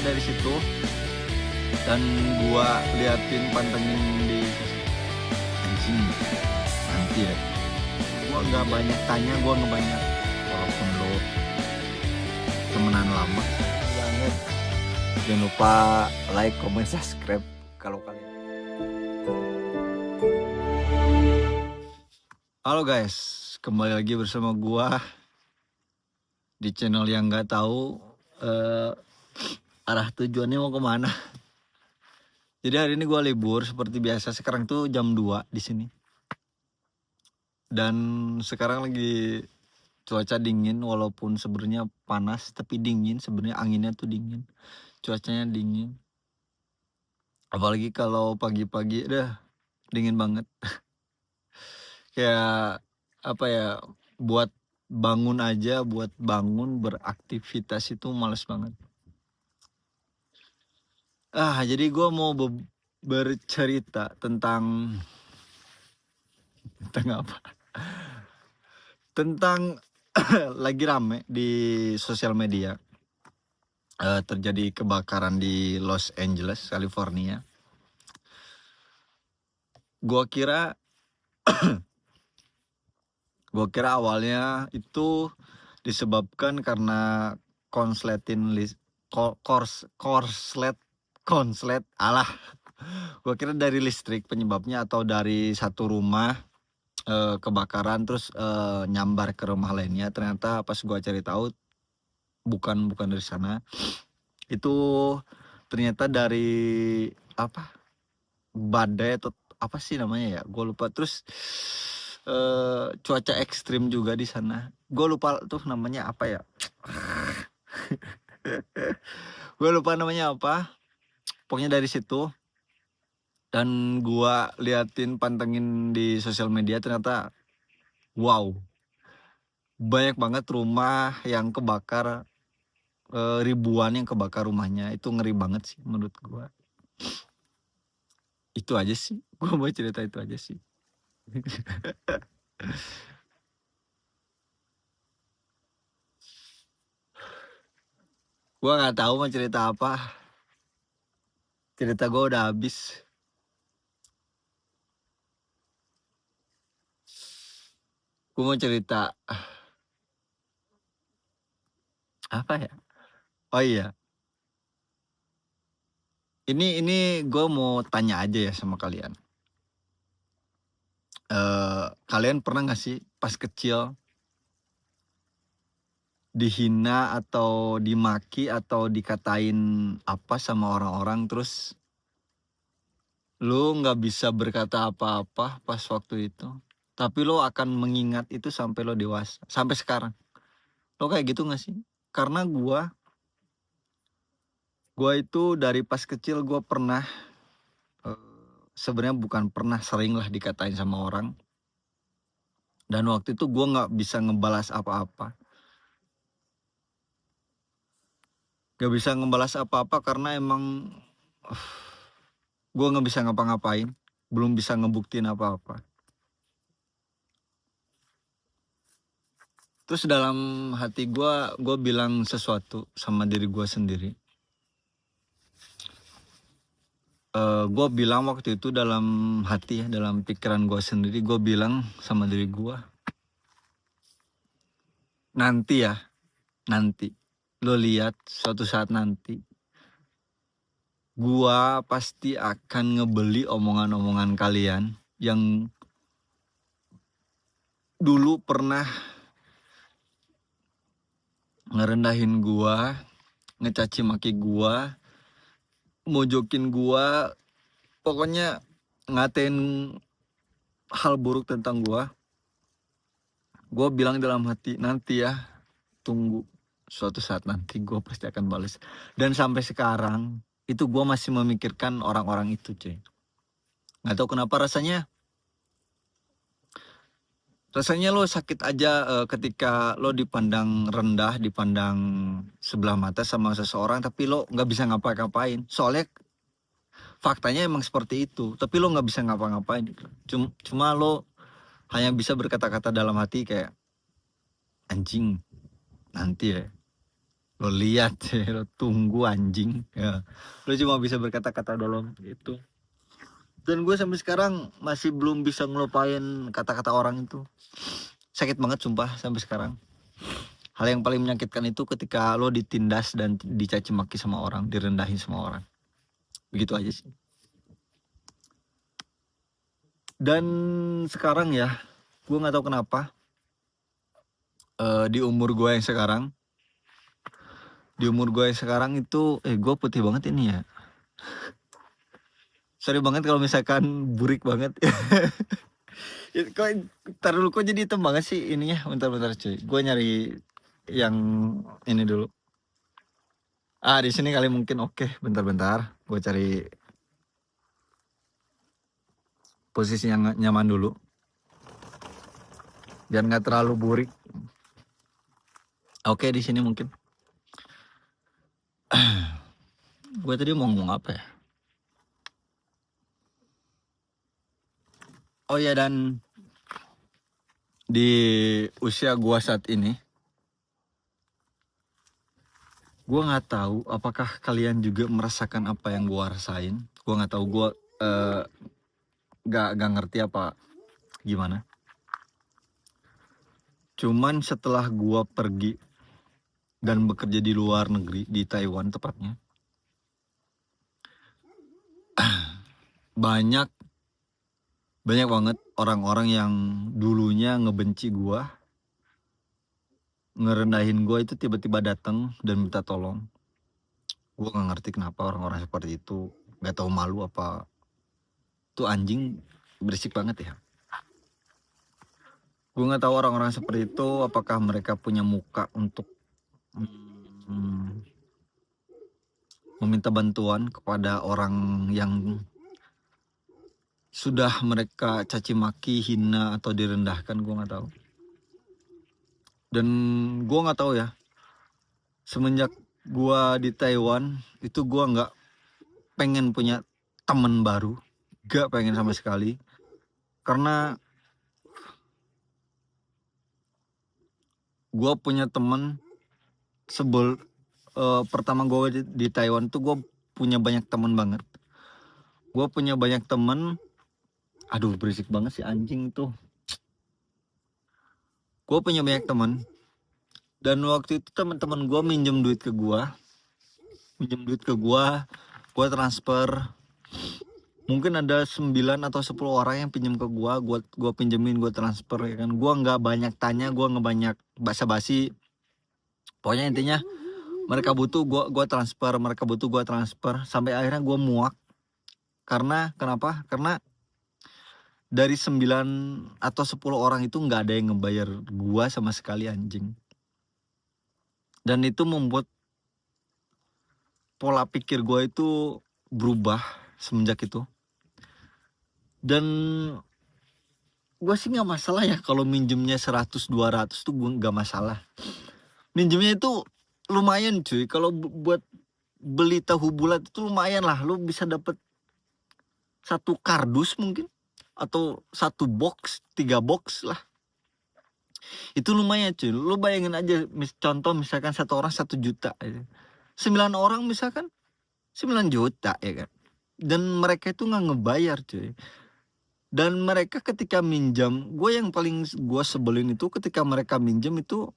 dari situ dan gua liatin pantengin di anjing nanti ya. Gua nggak banyak tanya, gua nggak banyak walaupun lo temenan lama banget. Jangan lupa like, comment, subscribe kalau kalian. Halo guys, kembali lagi bersama gua di channel yang nggak tahu arah tujuannya mau kemana. Jadi hari ini gua libur seperti biasa. Sekarang tuh jam 2 di sini. Dan sekarang lagi cuaca dingin, walaupun sebenarnya panas tapi dingin. Sebenarnya anginnya tuh dingin, cuacanya dingin. Apalagi kalau pagi-pagi, dingin banget. Kayak apa ya? Buat bangun aja, buat bangun beraktivitas itu males banget. Jadi gue mau bercerita tentang apa? Tentang lagi rame di sosial media. Terjadi kebakaran di Los Angeles, California. Gue kira awalnya itu disebabkan karena konslet gue kira dari listrik penyebabnya, atau dari satu rumah kebakaran terus nyambar ke rumah lainnya. Ternyata pas gue cari tahu bukan dari sana. Itu ternyata dari badai atau apa sih namanya ya, gue lupa. Terus cuaca ekstrim juga di sana, gue lupa tuh namanya apa ya. Gue lupa namanya apa, pokoknya dari situ. Dan gue liatin pantengin di sosial media, ternyata wow, banyak banget rumah yang kebakar, ribuan yang kebakar rumahnya. Itu ngeri banget sih menurut gue. Itu aja sih, gue mau cerita itu aja sih. Gue nggak tahu mau cerita apa. Cerita gue udah habis. Gue mau cerita apa ya? Oh iya, ini gue mau tanya aja ya sama kalian. Kalian pernah nggak sih pas kecil dihina atau dimaki atau dikatain apa sama orang-orang, terus lu nggak bisa berkata apa-apa pas waktu itu, tapi lo akan mengingat itu sampai lo dewasa, sampai sekarang? Lo kayak gitu nggak sih? Karena gue itu dari pas kecil gue pernah, sebenarnya bukan pernah, sering lah dikatain sama orang. Dan waktu itu gue nggak bisa ngebalas apa-apa. Gak bisa ngebalas apa-apa karena emang gue gak bisa ngapa-ngapain, belum bisa ngebuktiin apa-apa. Terus dalam hati gue bilang sesuatu sama diri gue sendiri. Gue bilang waktu itu dalam hati ya, dalam pikiran gue sendiri, gue bilang sama diri gue, nanti lo lihat suatu saat nanti, gue pasti akan ngebeli omongan-omongan kalian yang dulu pernah ngerendahin gua, ngecaci maki gua, mojokin gua, pokoknya ngatain hal buruk tentang gua. Gua bilang dalam hati, nanti ya, tunggu, suatu saat nanti gua pasti akan balas. Dan sampai sekarang itu gua masih memikirkan orang-orang itu, cuy. Nggak tahu kenapa rasanya lo sakit aja ketika lo dipandang rendah, dipandang sebelah mata sama seseorang, tapi lo nggak bisa ngapa-ngapain. Soalnya faktanya emang seperti itu, tapi lo nggak bisa ngapa-ngapain. Cuma lo hanya bisa berkata-kata dalam hati kayak, anjing nanti ya, Lo lihat sih, lo tunggu anjing ya. Lo cuma bisa berkata-kata dalam itu. Dan gue sampai sekarang masih belum bisa ngelupain kata-kata orang itu. Sakit banget sumpah sampai sekarang. Hal yang paling menyakitkan itu ketika lo ditindas dan dicaci maki sama orang, direndahin sama orang. Begitu aja sih. Dan sekarang ya, gue nggak tahu kenapa di umur gue yang sekarang, itu, gue putih banget ini ya. Sorry banget kalau misalkan burik banget. Kok ntar dulu kok jadi hitam banget sih ininya. Bentar cuy, gue nyari yang ini dulu. Di sini kali mungkin oke. Bentar, gue cari posisi yang nyaman dulu biar nggak terlalu burik. Oke, di sini mungkin. Gue tadi mau ngomong apa ya? Oh ya, dan di usia gue saat ini, gue nggak tahu apakah kalian juga merasakan apa yang gue rasain. Gue nggak tahu, gue nggak ngerti apa gimana. Cuman setelah gue pergi dan bekerja di luar negeri, di Taiwan tepatnya, banyak banget orang-orang yang dulunya ngebenci gue, ngerendahin gue, itu tiba-tiba datang dan minta tolong. Gue nggak ngerti kenapa orang-orang seperti itu, nggak tahu malu apa. Tuh anjing berisik banget ya. Gue nggak tahu orang-orang seperti itu apakah mereka punya muka untuk meminta bantuan kepada orang yang sudah mereka caci maki, hina atau direndahkan. Gue nggak tahu. Dan gue nggak tahu ya, semenjak gue di Taiwan itu gue nggak pengen punya teman baru, gak pengen sama sekali, karena gue punya teman pertama gue di Taiwan tuh gue punya banyak teman banget. Gue punya banyak teman. Aduh berisik banget sih anjing tuh. Gue punya banyak teman. Dan waktu itu teman-teman gue minjem duit ke gue. Gue transfer. Mungkin ada 9 atau 10 orang yang pinjem ke gue pinjemin, gue transfer ya kan. Gue nggak banyak tanya, gue nggak banyak basa-basi. Pokoknya intinya mereka butuh, gue transfer, mereka butuh, gue transfer. Sampai akhirnya gue muak. Karena kenapa? Karena dari 9 atau 10 orang itu nggak ada yang ngebayar gue sama sekali anjing. Dan itu membuat pola pikir gue itu berubah semenjak itu. Dan gue sih nggak masalah ya kalau minjemnya 100-200 tuh, gue nggak masalah. Minjemnya itu lumayan cuy. Kalau buat beli tahu bulat itu lumayan lah. Lu bisa dapet 1 kardus mungkin, atau 1 box, 3 box lah. Itu lumayan cuy. Lu bayangin aja, contoh misalkan 1 orang 1 juta, 9 orang misalkan 9 juta ya kan. Dan mereka itu nggak ngebayar cuy. Dan mereka ketika minjam, gue yang paling gue sebelin itu ketika mereka minjam itu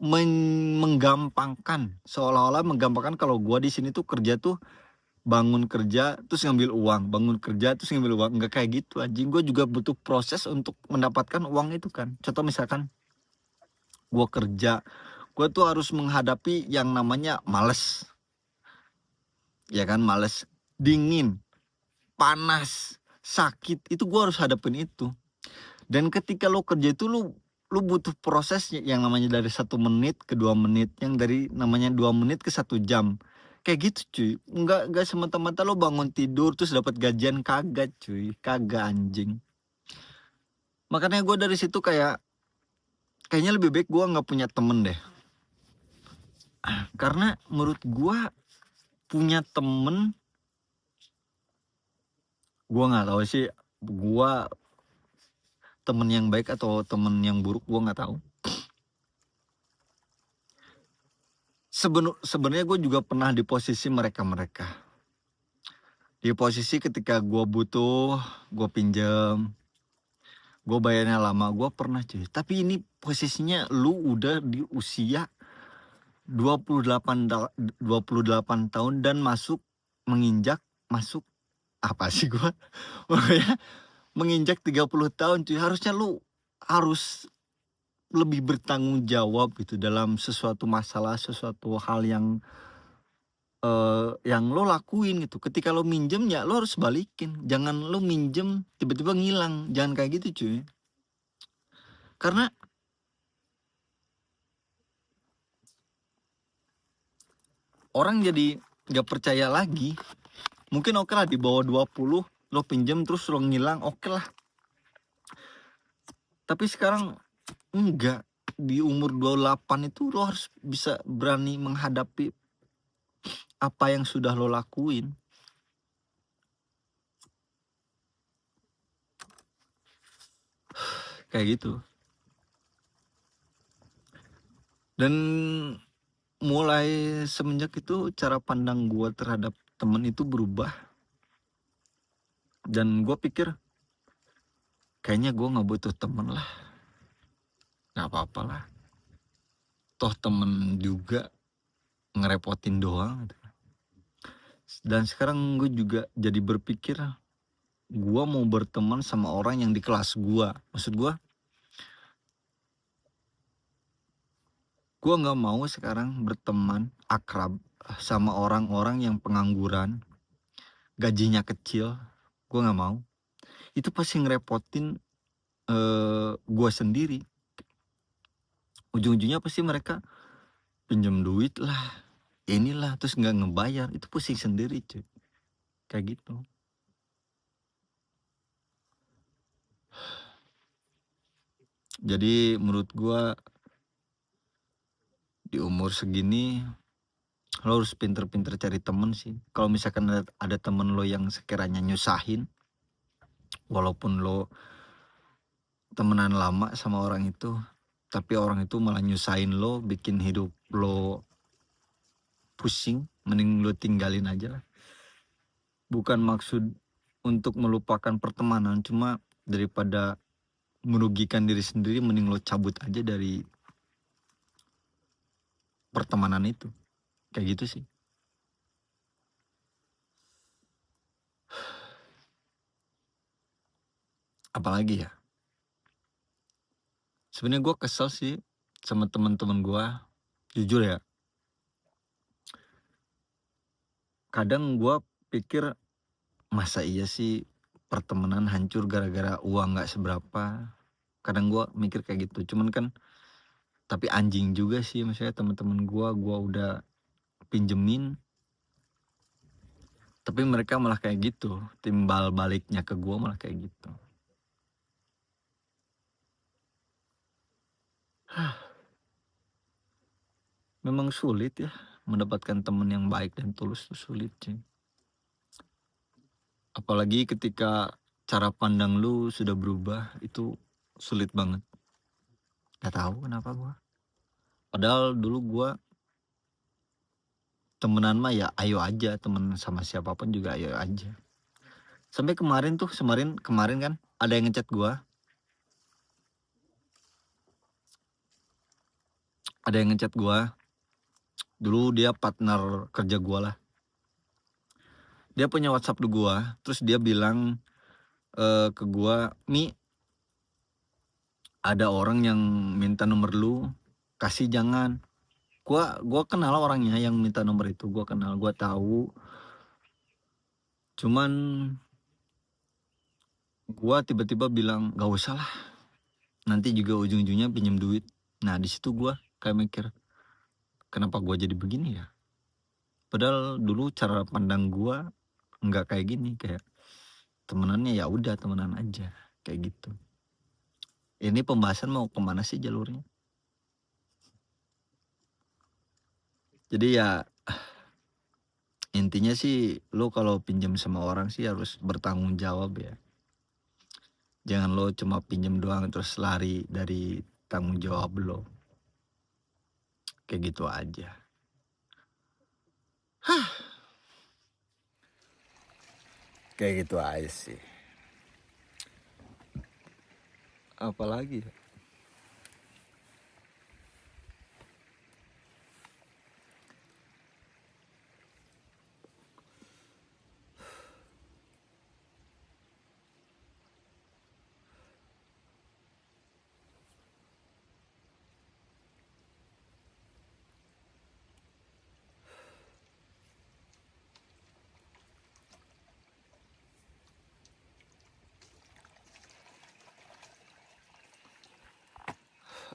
menggampangkan, seolah-olah menggampangkan kalau gue di sini tuh kerja tuh bangun kerja terus ngambil uang, bangun kerja terus ngambil uang. Nggak kayak gitu anjing. Gue juga butuh proses untuk mendapatkan uang itu kan. Contoh misalkan gue kerja, gue tuh harus menghadapi yang namanya males, ya kan, males, dingin, panas, sakit, itu gue harus hadapin itu. Dan ketika lo kerja itu lu butuh proses yang namanya dari 1 menit ke 2 menit, yang dari namanya 2 menit ke 1 jam. Kayak gitu cuy. Enggak semata-mata lo bangun tidur terus dapat gajian, kagak cuy, kagak anjing. Makanya gue dari situ kayaknya lebih baik gue nggak punya temen deh. Karena menurut gue punya temen, gue nggak tahu sih, gue temen yang baik atau temen yang buruk gue nggak tahu. sebenarnya gue juga pernah di posisi mereka-mereka. Di posisi ketika gue butuh, gue pinjam, gue bayarnya lama, gue pernah cuy. Tapi ini posisinya lu udah di usia 28 tahun dan menginjak apa sih gue? Pokoknya menginjak 30 tahun cuy. Harusnya lu harus lebih bertanggung jawab gitu dalam sesuatu masalah, sesuatu hal yang lo lakuin gitu. Ketika lo minjem ya lo harus balikin. Jangan lo minjem tiba-tiba ngilang. Jangan kayak gitu cuy. Karena orang jadi gak percaya lagi. Mungkin oke lah di bawah 20 lo pinjem terus lo ngilang, oke lah. Tapi sekarang enggak. Di umur 28 itu lo harus bisa berani menghadapi apa yang sudah lo lakuin. Kayak gitu. Dan mulai semenjak itu cara pandang gue terhadap temen itu berubah. Dan gue pikir kayaknya gue gak butuh temen lah. Gak apa-apa lah. Toh temen juga ngerepotin doang. Dan sekarang gue juga jadi berpikir gue mau berteman sama orang yang di kelas gue. Maksud gue gak mau sekarang berteman akrab sama orang-orang yang pengangguran, gajinya kecil. Gue gak mau. Itu pasti ngerepotin gue sendiri. Ujung-ujungnya pasti mereka pinjam duit lah, inilah, terus gak ngebayar. Itu pusing sendiri cuy. Kayak gitu. Jadi menurut gue di umur segini lo harus pinter-pinter cari temen sih. Kalau misalkan ada temen lo yang sekiranya nyusahin, walaupun lo temenan lama sama orang itu, tapi orang itu malah nyusahin lo, bikin hidup lo pusing, mending lo tinggalin aja lah. Bukan maksud untuk melupakan pertemanan, cuma daripada merugikan diri sendiri, mending lo cabut aja dari pertemanan itu. Kayak gitu sih. Apalagi ya, sebenarnya gue kesel sih sama teman-teman gue. Jujur ya, kadang gue pikir masa iya sih pertemanan hancur gara-gara uang gak seberapa. Kadang gue mikir kayak gitu. Cuman kan tapi anjing juga sih, maksudnya teman-teman gue udah pinjemin, tapi mereka malah kayak gitu. Timbal baliknya ke gue malah kayak gitu. Memang sulit ya mendapatkan teman yang baik dan tulus, tuh sulit sih. Apalagi ketika cara pandang lu sudah berubah, itu sulit banget. Gak tahu kenapa gue. Padahal dulu gue temenan mah ya ayo aja, temen sama siapapun juga ayo aja. Sampai kemarin kan ada yang ngechat gue. Ada yang ngechat gue. Dulu dia partner kerja gue lah. Dia punya WhatsApp gue, terus dia bilang ke gue, Mi, ada orang yang minta nomor lu, kasih jangan. Gua kenal orangnya yang minta nomor itu, gua kenal, gua tahu. Cuman gua tiba-tiba bilang gak usah lah, nanti juga ujung-ujungnya pinjam duit. Nah di situ gua kayak mikir, kenapa gua jadi begini ya? Padahal dulu cara pandang gua nggak kayak gini, kayak temenannya ya udah temenan aja, kayak gitu. Ini pembahasan mau kemana sih jalurnya? Jadi ya intinya sih lo kalau pinjam sama orang sih harus bertanggung jawab ya. Jangan lo cuma pinjam doang terus lari dari tanggung jawab lo. Kayak gitu aja. Kayak gitu aja sih. Apalagi ya?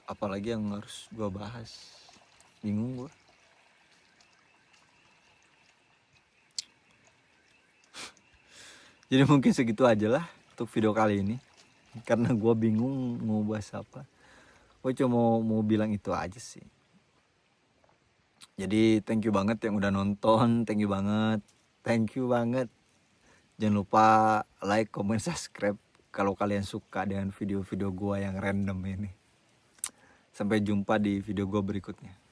Apalagi yang harus gue bahas, bingung gue. Jadi mungkin segitu aja lah untuk video kali ini, karena gue bingung mau bahas apa. Gue cuma mau bilang itu aja sih. Jadi thank you banget yang udah nonton, thank you banget. Jangan lupa like, comment, subscribe kalau kalian suka dengan video-video gue yang random ini. Sampai jumpa di video gue berikutnya.